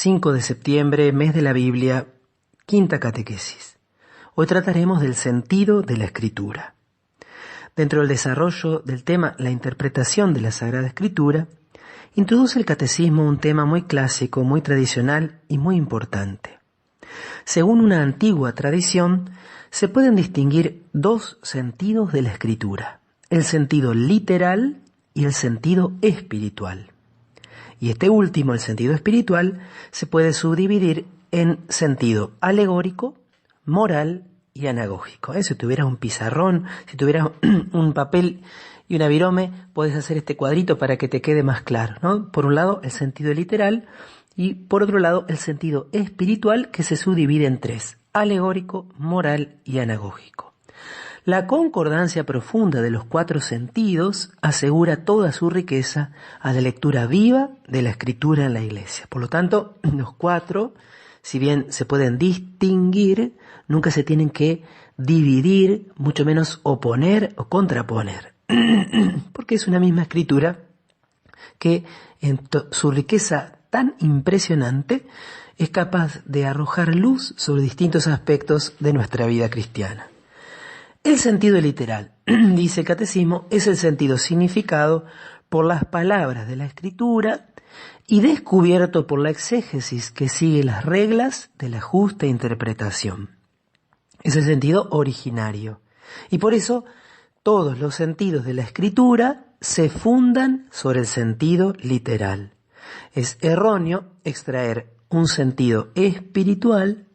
5 de septiembre, mes de la Biblia, quinta catequesis. Hoy trataremos del sentido de la Escritura. Dentro del desarrollo del tema la interpretación de la Sagrada Escritura, introduce el catecismo un tema muy clásico, muy tradicional y muy importante. Según una antigua tradición, se pueden distinguir dos sentidos de la Escritura, el sentido literal y el sentido espiritual. Y este último, el sentido espiritual, se puede subdividir en sentido alegórico, moral y anagógico. Si tuvieras un pizarrón, si tuvieras un papel y una virome, puedes hacer este cuadrito para que te quede más claro, ¿no? Por un lado, el sentido literal y por otro lado, el sentido espiritual, que se subdivide en tres: alegórico, moral y anagógico. La concordancia profunda de los cuatro sentidos asegura toda su riqueza a la lectura viva de la Escritura en la Iglesia. Por lo tanto, los cuatro, si bien se pueden distinguir, nunca se tienen que dividir, mucho menos oponer o contraponer, porque es una misma Escritura que en su riqueza tan impresionante es capaz de arrojar luz sobre distintos aspectos de nuestra vida cristiana. El sentido literal, dice el catecismo, es el sentido significado por las palabras de la Escritura y descubierto por la exégesis que sigue las reglas de la justa interpretación. Es el sentido originario. Y por eso todos los sentidos de la Escritura se fundan sobre el sentido literal. Es erróneo extraer un sentido espiritual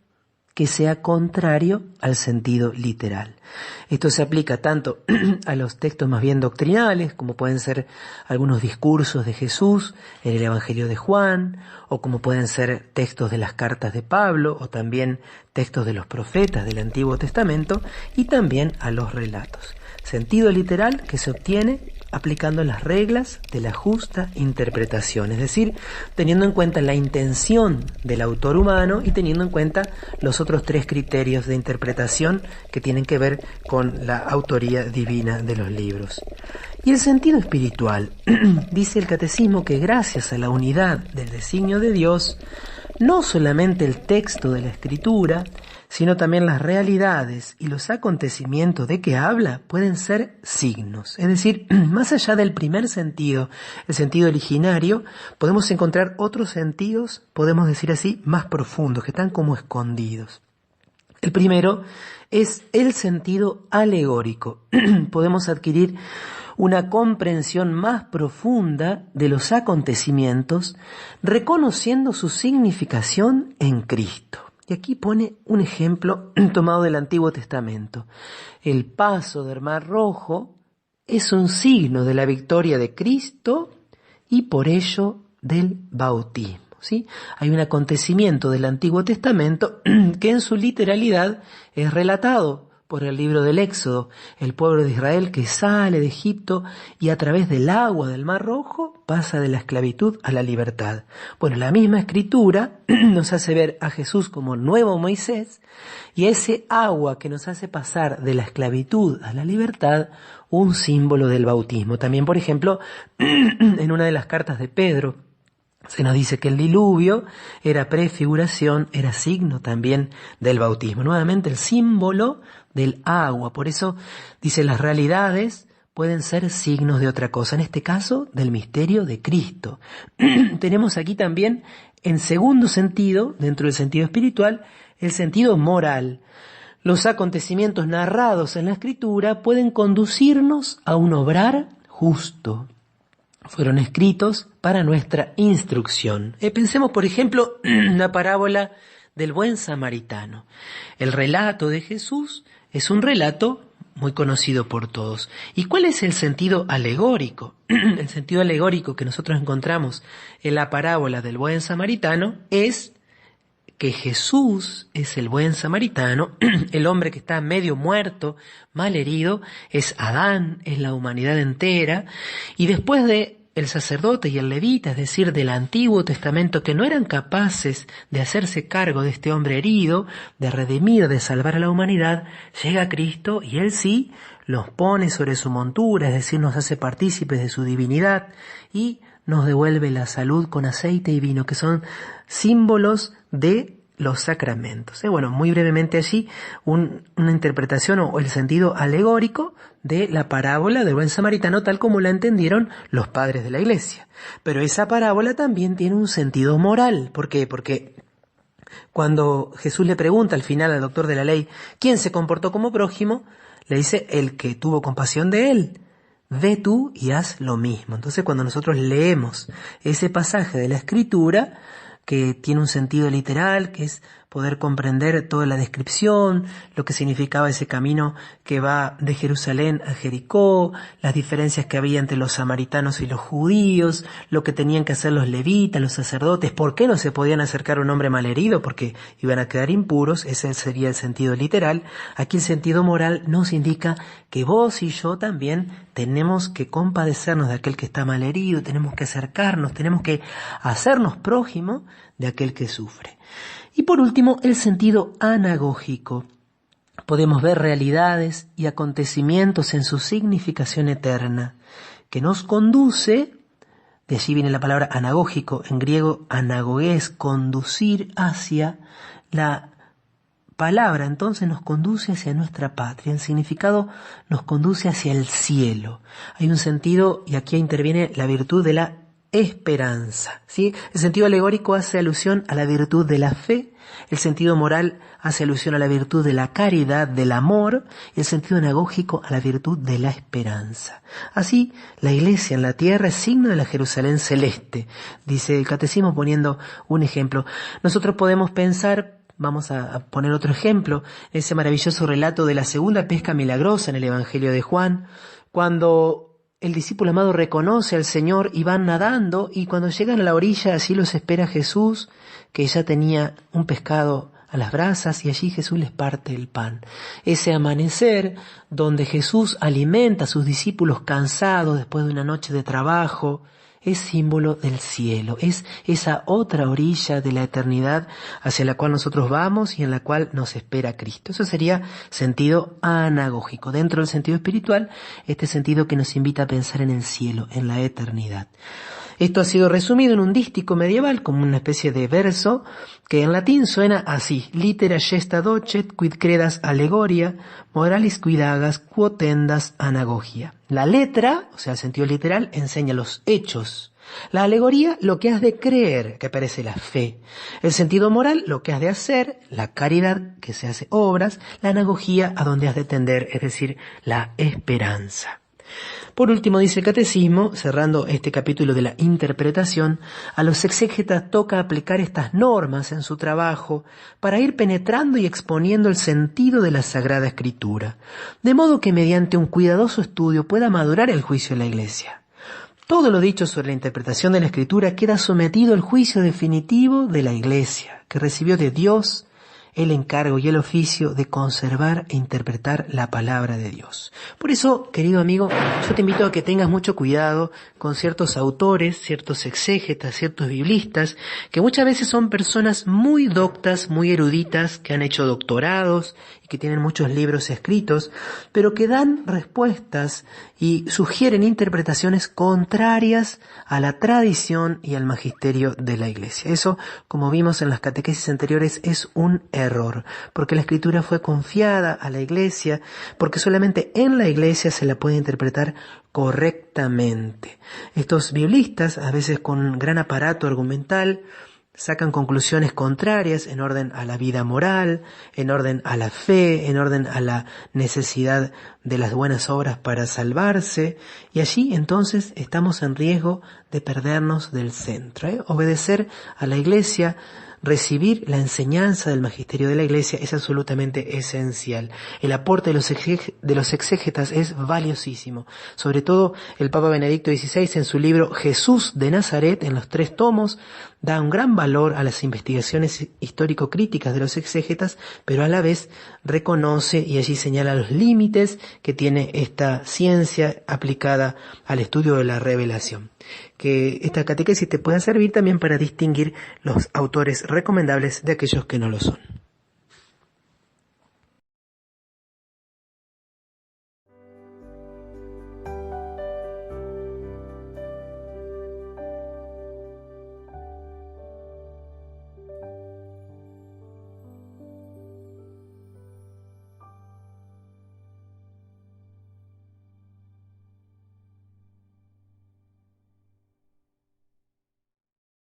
que sea contrario al sentido literal. Esto se aplica tanto a los textos más bien doctrinales, como pueden ser algunos discursos de Jesús en el Evangelio de Juan, o como pueden ser textos de las cartas de Pablo, o también textos de los profetas del Antiguo Testamento, y también a los relatos. Sentido literal que se obtiene aplicando las reglas de la justa interpretación, es decir, teniendo en cuenta la intención del autor humano y teniendo en cuenta los otros tres criterios de interpretación que tienen que ver con la autoría divina de los libros. Y el sentido espiritual, dice el catecismo que gracias a la unidad del designio de Dios, no solamente el texto de la Escritura, sino también las realidades y los acontecimientos de que habla pueden ser signos. Es decir, más allá del primer sentido, el sentido originario, podemos encontrar otros sentidos, podemos decir así, más profundos, que están como escondidos. El primero es el sentido alegórico. Podemos adquirir una comprensión más profunda de los acontecimientos, reconociendo su significación en Cristo. Y aquí pone un ejemplo tomado del Antiguo Testamento. El paso del Mar Rojo es un signo de la victoria de Cristo y por ello del bautismo, ¿sí? Hay un acontecimiento del Antiguo Testamento que en su literalidad es relatado por el libro del Éxodo, el pueblo de Israel que sale de Egipto y a través del agua del Mar Rojo pasa de la esclavitud a la libertad. Bueno, la misma Escritura nos hace ver a Jesús como nuevo Moisés y ese agua que nos hace pasar de la esclavitud a la libertad, un símbolo del bautismo. También, por ejemplo, en una de las cartas de Pedro, se nos dice que el diluvio era prefiguración, era signo también del bautismo. Nuevamente el símbolo del agua. Por eso dice las realidades pueden ser signos de otra cosa. En este caso, del misterio de Cristo. Tenemos aquí también, en segundo sentido, dentro del sentido espiritual, el sentido moral. Los acontecimientos narrados en la Escritura pueden conducirnos a un obrar justo. Fueron escritos para nuestra instrucción. Pensemos, por ejemplo, en la parábola del buen samaritano. El relato de Jesús es un relato muy conocido por todos. ¿Y cuál es el sentido alegórico? El sentido alegórico que nosotros encontramos en la parábola del buen samaritano es que Jesús es el buen samaritano, el hombre que está medio muerto, mal herido, es Adán, es la humanidad entera, y después de el sacerdote y el levita, es decir, del Antiguo Testamento, que no eran capaces de hacerse cargo de este hombre herido, de redimir, de salvar a la humanidad, llega Cristo y Él sí los pone sobre su montura, es decir, nos hace partícipes de su divinidad y nos devuelve la salud con aceite y vino, que son símbolos de los sacramentos. Bueno, muy brevemente allí una interpretación o el sentido alegórico de la parábola del buen samaritano tal como la entendieron los padres de la Iglesia. Pero esa parábola también tiene un sentido moral. ¿Por qué? Porque cuando Jesús le pregunta al final al doctor de la ley, ¿quién se comportó como prójimo?, le dice, el que tuvo compasión de él. Ve tú y haz lo mismo. Entonces cuando nosotros leemos ese pasaje de la Escritura, que tiene un sentido literal, que es poder comprender toda la descripción, lo que significaba ese camino que va de Jerusalén a Jericó, las diferencias que había entre los samaritanos y los judíos, lo que tenían que hacer los levitas, los sacerdotes, por qué no se podían acercar a un hombre malherido, porque iban a quedar impuros, ese sería el sentido literal. Aquí el sentido moral nos indica que vos y yo también tenemos que compadecernos de aquel que está malherido, tenemos que acercarnos, tenemos que hacernos prójimo de aquel que sufre. Y por último, el sentido anagógico. Podemos ver realidades y acontecimientos en su significación eterna, que nos conduce, de allí viene la palabra anagógico, en griego anagogés, conducir hacia. La palabra entonces nos conduce hacia nuestra patria, en significado nos conduce hacia el cielo. Hay un sentido, y aquí interviene la virtud de la esperanza, ¿sí? El sentido alegórico hace alusión a la virtud de la fe, el sentido moral hace alusión a la virtud de la caridad, del amor, y el sentido anagógico a la virtud de la esperanza. Así, la Iglesia en la tierra es signo de la Jerusalén celeste, dice el Catecismo poniendo un ejemplo. Nosotros podemos pensar, vamos a poner otro ejemplo, ese maravilloso relato de la segunda pesca milagrosa en el Evangelio de Juan, cuando el discípulo amado reconoce al Señor y van nadando, y cuando llegan a la orilla allí los espera Jesús, que ya tenía un pescado a las brasas, y allí Jesús les parte el pan. Ese amanecer donde Jesús alimenta a sus discípulos cansados después de una noche de trabajo, es símbolo del cielo, es esa otra orilla de la eternidad hacia la cual nosotros vamos y en la cual nos espera Cristo. Eso sería sentido anagógico. Dentro del sentido espiritual, este sentido que nos invita a pensar en el cielo, en la eternidad. Esto ha sido resumido en un dístico medieval como una especie de verso que en latín suena así: litera gesta docet quid credas allegoria, moralis quid agas quotendas anagogia. La letra, o sea, el sentido literal, enseña los hechos. La alegoría, lo que has de creer, que parece la fe. El sentido moral, lo que has de hacer, la caridad, que se hace obras. La anagogía, a donde has de tender, es decir, la esperanza. Por último, dice el Catecismo, cerrando este capítulo de la interpretación, a los exégetas toca aplicar estas normas en su trabajo para ir penetrando y exponiendo el sentido de la Sagrada Escritura, de modo que mediante un cuidadoso estudio pueda madurar el juicio de la Iglesia. Todo lo dicho sobre la interpretación de la Escritura queda sometido al juicio definitivo de la Iglesia, que recibió de Dios el encargo y el oficio de conservar e interpretar la palabra de Dios. Por eso, querido amigo, yo te invito a que tengas mucho cuidado con ciertos autores, ciertos exégetas, ciertos biblistas, que muchas veces son personas muy doctas, muy eruditas, que han hecho doctorados y que tienen muchos libros escritos, pero que dan respuestas y sugieren interpretaciones contrarias a la tradición y al magisterio de la Iglesia. Eso, como vimos en las catequesis anteriores, es un error, porque la Escritura fue confiada a la Iglesia, porque solamente en la Iglesia se la puede interpretar correctamente. Estos biblistas, a veces con gran aparato argumental, sacan conclusiones contrarias en orden a la vida moral, en orden a la fe, en orden a la necesidad de las buenas obras para salvarse, y allí entonces estamos en riesgo de perdernos del centro. Obedecer a la Iglesia, recibir la enseñanza del magisterio de la Iglesia es absolutamente esencial. El aporte de los exégetas es valiosísimo. Sobre todo el Papa Benedicto XVI en su libro Jesús de Nazaret, en los 3 tomos, da un gran valor a las investigaciones histórico-críticas de los exégetas, pero a la vez reconoce y allí señala los límites que tiene esta ciencia aplicada al estudio de la revelación. Que esta catequesis te pueda servir también para distinguir los autores recomendables de aquellos que no lo son.